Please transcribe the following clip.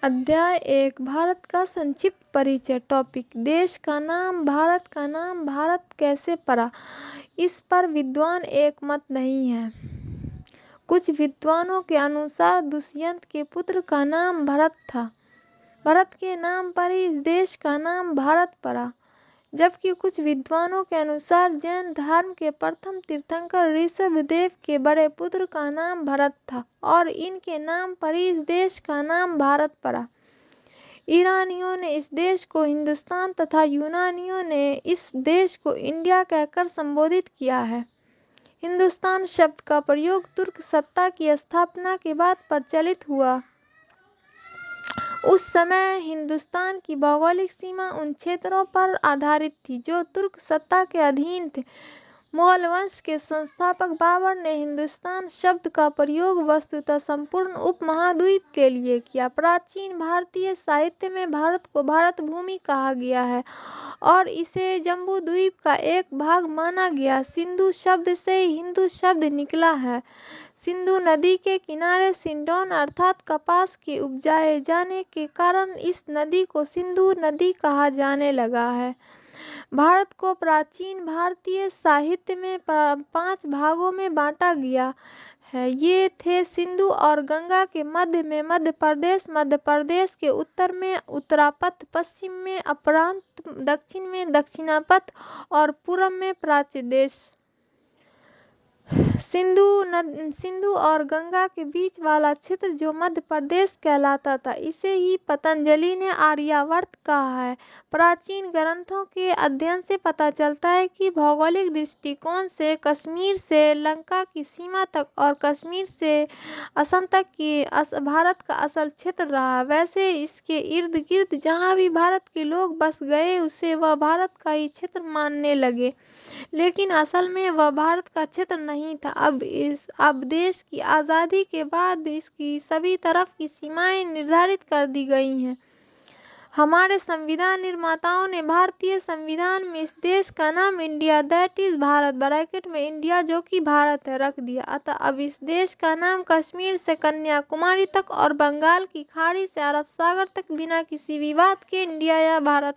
अध्याय 1 भारत का संक्षिप्त परिचय। टॉपिक देश का नाम भारत का नाम भारत कैसे पड़ा, इस पर विद्वान एक मत नहीं है। कुछ विद्वानों के अनुसार दुष्यंत के पुत्र का नाम भरत था। भरत के नाम पर ही इस देश का नाम भारत पड़ा। जबकि कुछ विद्वानों के अनुसार जैन धर्म के प्रथम तीर्थंकर ऋषभदेव के बड़े पुत्र का नाम भरत था और इनके नाम पर ही इस देश का नाम भारत पड़ा। ईरानियों ने इस देश को हिंदुस्तान तथा यूनानियों ने इस देश को इंडिया कहकर संबोधित किया है। हिंदुस्तान शब्द का प्रयोग तुर्क सत्ता की स्थापना के बाद प्रचलित हुआ। उस समय हिंदुस्तान की भौगोलिक सीमा उन क्षेत्रों पर आधारित थी जो तुर्क सत्ता के अधीन थे। मुगल वंश के संस्थापक बाबर ने हिंदुस्तान शब्द का प्रयोग वस्तुतः संपूर्ण उपमहाद्वीप के लिए किया। प्राचीन भारतीय साहित्य में भारत को भारत भूमि कहा गया है और इसे जम्बू द्वीप का एक भाग माना गया। सिंधु शब्द से हिंदू शब्द निकला है। सिंधु नदी के किनारे सिंडोन अर्थात कपास के उपजाए जाने के कारण इस नदी को सिंधु नदी कहा जाने लगा है। भारत को प्राचीन भारतीय साहित्य में 5 भागों में बांटा गया है। ये थे सिंधु और गंगा के मध्य में मध्य प्रदेश, मध्य प्रदेश के उत्तर में उत्तरापथ, पश्चिम में अपरांत, दक्षिण में दक्षिणापथ और पूर्व में प्राच्य देश। सिंधु और गंगा के बीच वाला क्षेत्र जो मध्य प्रदेश कहलाता था, इसे ही पतंजलि ने आर्यावर्त कहा है। प्राचीन ग्रंथों के अध्ययन से पता चलता है कि भौगोलिक दृष्टिकोण से कश्मीर से लंका की सीमा तक और कश्मीर से असम तक की भारत का असल क्षेत्र रहा। वैसे इसके इर्द गिर्द जहाँ भी भारत के लोग बस गए उसे वह भारत का ही क्षेत्र मानने लगे, लेकिन असल में वह भारत का क्षेत्र नहीं था। अब देश की आज़ादी के बाद इसकी सभी तरफ की सीमाएं निर्धारित कर दी गई हैं। हमारे संविधान निर्माताओं ने भारतीय संविधान में इस देश का नाम India that is Bharat bracket में इंडिया जो कि भारत है रख दिया। अतः अब इस देश का नाम कश्मीर से कन्याकुमारी तक और बंगाल की खाड़ी से अरब सागर तक बिना किसी विवाद के इंडिया या भारत